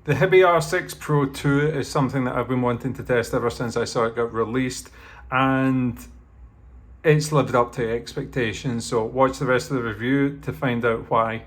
The Hiby R6 Pro II is something that I've been wanting to test ever since I saw it got released, and it's lived up to expectations, so watch the rest of the review to find out why.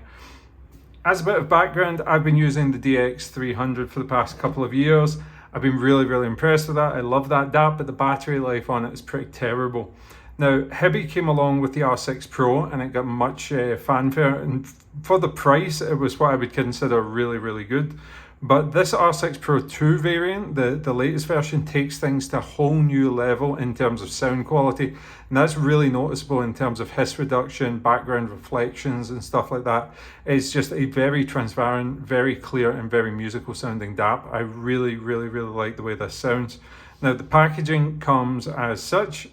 As a bit of background, I've been using the DX300 for the past couple of years. I've been really impressed with that. I love that DAP, but the battery life on it is pretty terrible. Now, Hiby came along with the R6 Pro and it got much fanfare, and for the price, it was what I would consider really good. But this R6 Pro II variant, the latest version, takes things to a whole new level in terms of sound quality. And that's really noticeable in terms of hiss reduction, background reflections and stuff like that. It's just a very transparent, very clear and very musical sounding DAP. I really like the way this sounds. Now the packaging comes as such.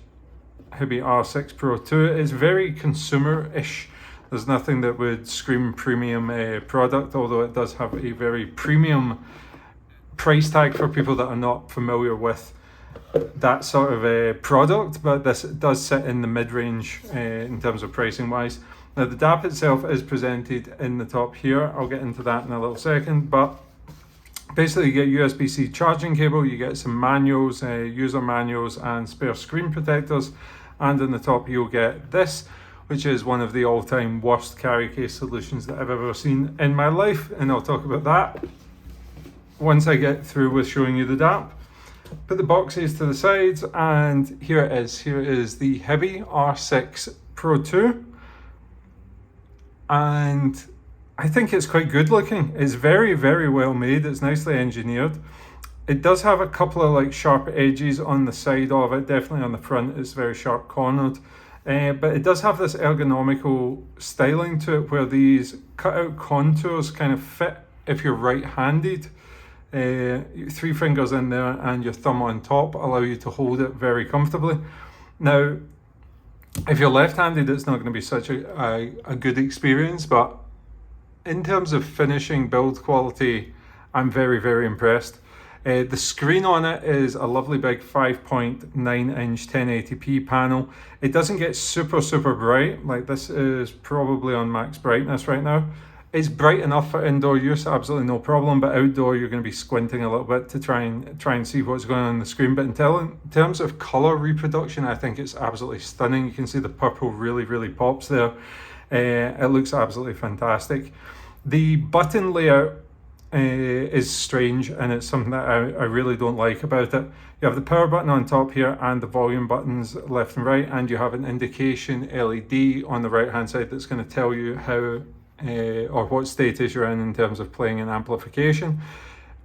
Hiby R6 Pro II is very consumer-ish. There's nothing that would scream premium product, although it does have a very premium price tag for people that are not familiar with that sort of a product, but this does sit in the mid-range in terms of pricing wise. Now the DAP itself is presented in the top here. I'll get into that in a little second, but basically you get USB-C charging cable, you get some manuals, user manuals and spare screen protectors, and in the top you'll get this, which is one of the all-time worst carry case solutions that I've ever seen in my life, and I'll talk about that once I get through with showing you the DAP. Put the boxes to the sides, and here it is. Here is the Hiby R6 Pro II, and I think it's quite good looking. It's very well made. It's nicely engineered. It does have a couple of like sharp edges on the side of it, definitely on the front it's very sharp cornered. But it does have this ergonomical styling to it where these cutout contours kind of fit if you're right-handed. 3 fingers in there and your thumb on top allow you to hold it very comfortably. Now, if you're left-handed, it's not going to be such a good experience, but in terms of finishing build quality, I'm very impressed. The screen on it is a lovely big 5.9 inch 1080p panel. It doesn't get super bright, like this is probably on max brightness right now. It's bright enough for indoor use, absolutely no problem, but outdoor you're going to be squinting a little bit to try and see what's going on the screen. But in terms of color reproduction, I think it's absolutely stunning. You can see the purple really pops there. It looks absolutely fantastic. The button layout is strange, and it's something that I really don't like about it. You have the power button on top here and the volume buttons left and right, and you have an indication LED on the right hand side that's going to tell you how or what status you're in terms of playing and amplification.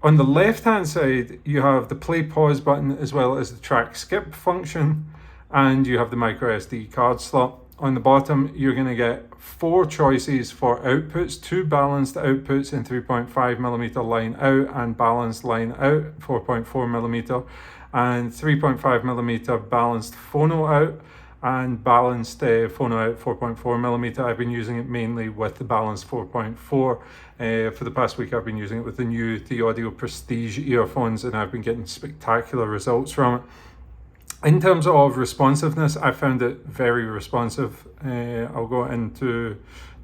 On the left hand side you have the play pause button as well as the track skip function, and you have the micro SD card slot. On the bottom, you're going to get 4 choices for outputs, 2 balanced outputs in 3.5mm line out and balanced line out 4.4mm, and 3.5mm balanced phono out and balanced phono out 4.4mm. I've been using it mainly with the balanced 4.4. For the past week I've been using it with the new DAUdio Prestige earphones, and I've been getting spectacular results from it. In terms of responsiveness, I found it very responsive. I'll go into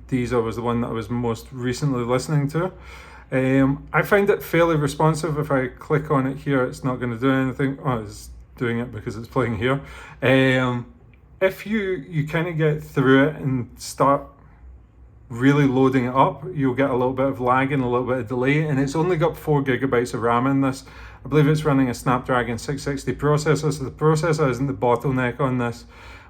Deezer was the one that I was most recently listening to. I find it fairly responsive. If I click on it here, it's not going to do anything. Oh, it's doing it because it's playing here. If you kind of get through it and start really loading it up, you'll get a little bit of lag and a little bit of delay, and it's only got 4 gigabytes of RAM in this. I believe it's running a Snapdragon 660 processor, so the processor isn't the bottleneck on this,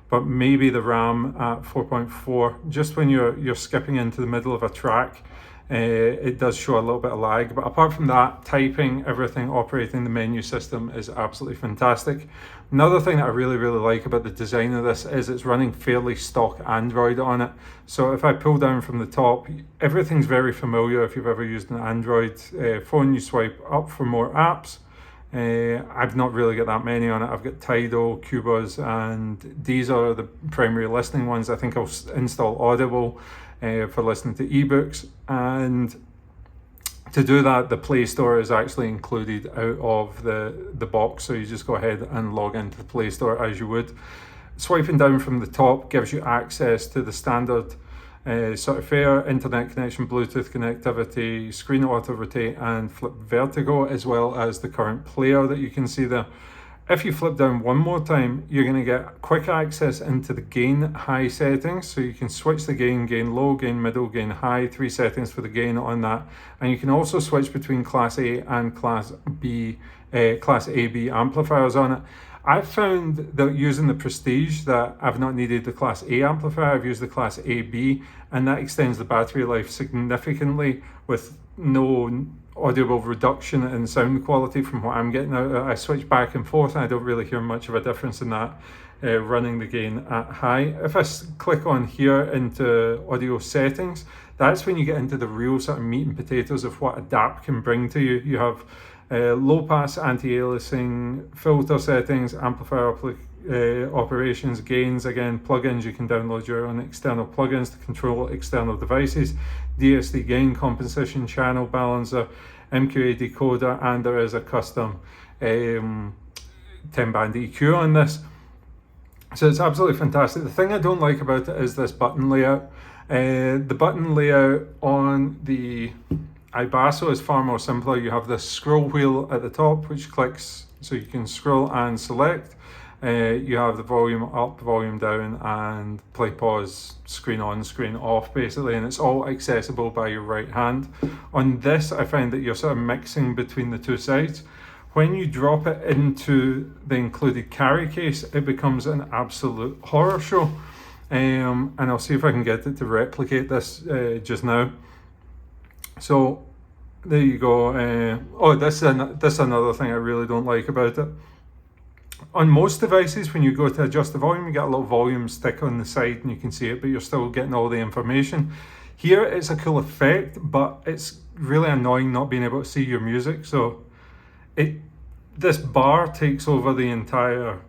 but maybe the RAM at 4.4. Just when you're skipping into the middle of a track, it does show a little bit of lag, but apart from that, typing, everything, operating the menu system is absolutely fantastic. Another thing that I really like about the design of this is it's running fairly stock Android on it. So if I pull down from the top, everything's very familiar. If you've ever used an Android phone, you swipe up for more apps. I've not really got that many on it. I've got Tidal, Qbuzz, and these are the primary listening ones. I think I'll install Audible for listening to ebooks, and to do that the Play Store is actually included out of the box, so you just go ahead and log into the Play Store as you would. Swiping down from the top gives you access to the standard sort of fair internet connection, Bluetooth connectivity, screen auto rotate and flip vertical, as well as the current player that you can see there. If you flip down one more time, you're going to get quick access into the gain high settings. So you can switch the gain low, gain middle, gain high, 3 settings for the gain on that. And you can also switch between Class A and Class B, Class AB amplifiers on it. I've found that using the Prestige that I've not needed the Class A amplifier, I've used the Class AB, and that extends the battery life significantly with no audible reduction in sound quality from what I'm getting out of it. I switch back and forth and I don't really hear much of a difference in that running the gain at high. If I click on here into audio settings, that's when you get into the real sort of meat and potatoes of what a DAP can bring to you. You have low pass, anti-aliasing, filter settings, amplifier operations, gains, again, plugins. You can download your own external plugins to control external devices, DSD gain composition, channel balancer, MQA decoder, and there is a custom 10-band EQ on this. So it's absolutely fantastic. The thing I don't like about it is this button layout. The button layout on the iBasso is far more simpler. You have this scroll wheel at the top which clicks so you can scroll and select. You have the volume up, volume down, and play, pause, screen on, screen off, basically, and it's all accessible by your right hand. On this, I find that you're sort of mixing between the two sides. When you drop it into the included carry case, it becomes an absolute horror show. And I'll see if I can get it to replicate this just now. So there you go. Oh, this is another thing I really don't like about it. On most devices, when you go to adjust the volume, you get a little volume stick on the side and you can see it, but you're still getting all the information. Here, it's a cool effect, but it's really annoying not being able to see your music. So this bar takes over the entire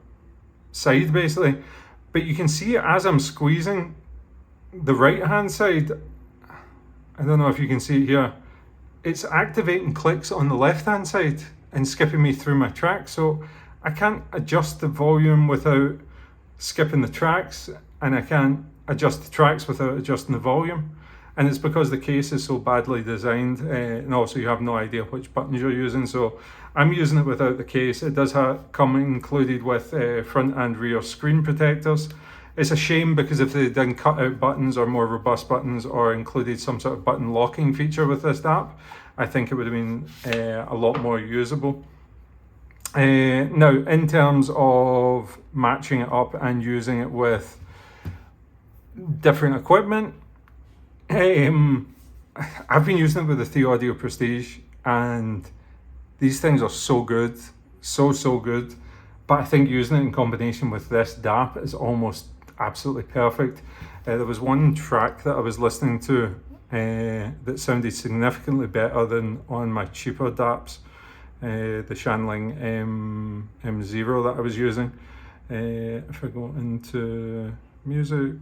side, basically. But you can see it as I'm squeezing the right-hand side. I don't know if you can see it here. It's activating clicks on the left-hand side and skipping me through my track. So I can't adjust the volume without skipping the tracks, and I can't adjust the tracks without adjusting the volume. And it's because the case is so badly designed, and also you have no idea which buttons you're using. So I'm using it without the case. It does come included with front and rear screen protectors. It's a shame because if they didn't cut out buttons or more robust buttons or included some sort of button locking feature with this DAP, I think it would have been a lot more usable. Now, in terms of matching it up and using it with different equipment, I've been using it with the The-Audio Prestige, and these things are so good, so good. But I think using it in combination with this DAP is almost absolutely perfect. There was one track that I was listening to that sounded significantly better than on my cheaper DAPs. The Shanling M0 that I was using. If I go into music,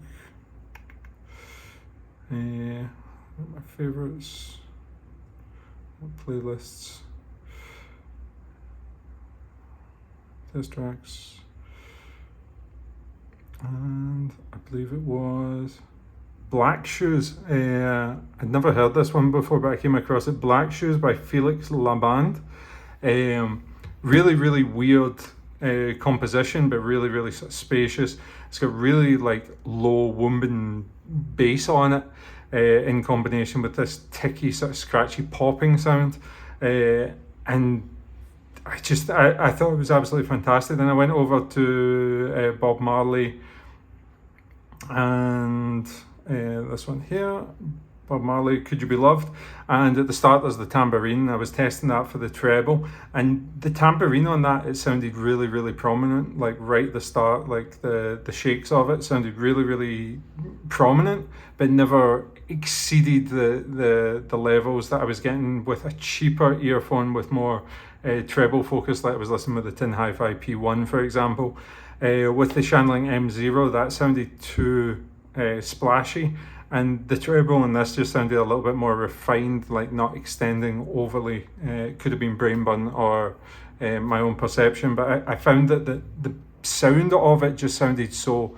my favorites, playlists, test tracks, and I believe it was Black Shoes. I'd never heard this one before, but I came across it. Black Shoes by Felix Laband. Really weird composition, but really sort of spacious. It's got really like low woombin bass on it, in combination with this ticky sort of scratchy popping sound, and I thought it was absolutely fantastic. Then I went over to Bob Marley and this one here, Bob Marley, Could You Be Loved? And at the start there's the tambourine. I was testing that for the treble, and the tambourine on that, it sounded really prominent, like right at the start, like the shakes of it sounded really prominent, but never exceeded the levels that I was getting with a cheaper earphone with more treble focus, like I was listening with the Tin Hi-Fi P1, for example. With the Shanling M0, that sounded too splashy. And the treble on this just sounded a little bit more refined, like not extending overly. It could have been brain bun or my own perception, but I found that the sound of it just sounded so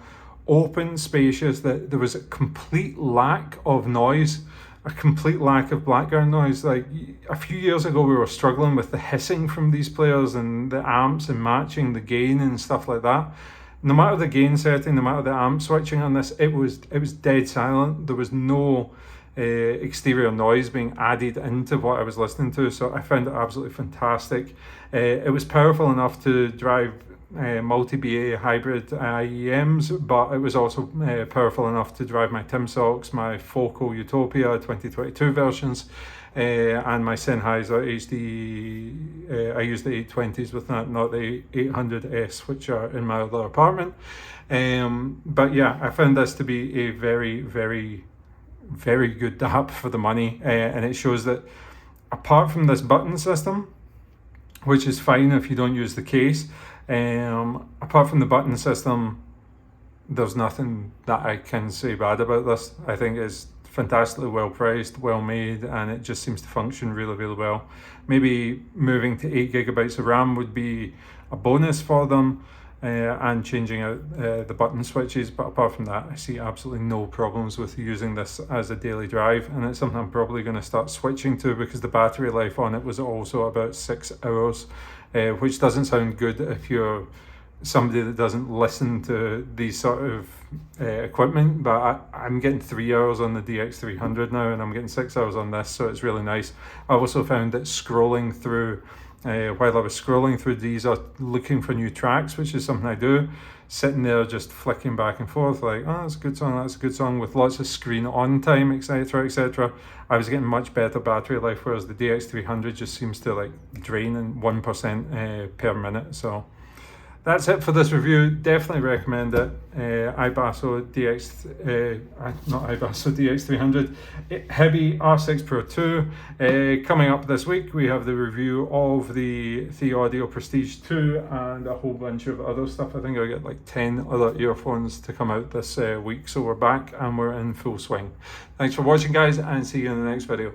open, spacious, that there was a complete lack of noise, a complete lack of background noise. Like a few years ago, we were struggling with the hissing from these players and the amps and matching the gain and stuff like that. No matter the gain setting, no matter the amp switching on this, it was dead silent. There was no exterior noise being added into what I was listening to, so I found it absolutely fantastic. It was powerful enough to drive multi-BA hybrid IEM'S, but it was also powerful enough to drive my Timsox, my Foco Utopia 2022 versions, and my Sennheiser HD. I use the 820s with that, not the 800S, which are in my other apartment. But yeah, I found this to be a very, very, very good DAP for the money, and it shows that apart from this button system, which is fine if you don't use the case, apart from the button system, there's nothing that I can say bad about this. I think it's fantastically well priced, well made, and it just seems to function really, really well. Maybe moving to 8 gigabytes of RAM would be a bonus for them, and changing out the button switches, but apart from that, I see absolutely no problems with using this as a daily drive, and it's something I'm probably going to start switching to, because the battery life on it was also about 6 hours, which doesn't sound good if you're somebody that doesn't listen to these sort of equipment, but I'm getting 3 hours on the DX300 now, and I'm getting 6 hours on this, so it's really nice. I also found that scrolling through while I was scrolling through these, looking for new tracks, which is something I do, sitting there just flicking back and forth, like, oh, that's a good song, that's a good song, with lots of screen on time, etc, etc. I was getting much better battery life, whereas the DX300 just seems to like drain in 1% per minute. So that's it for this review. Definitely recommend it. DX300, Hiby R6 Pro II. Coming up this week, we have the review of the TheAudio Prestige 2 and a whole bunch of other stuff. I think I get like 10 other earphones to come out this week. So we're back and we're in full swing. Thanks for watching, guys, and see you in the next video.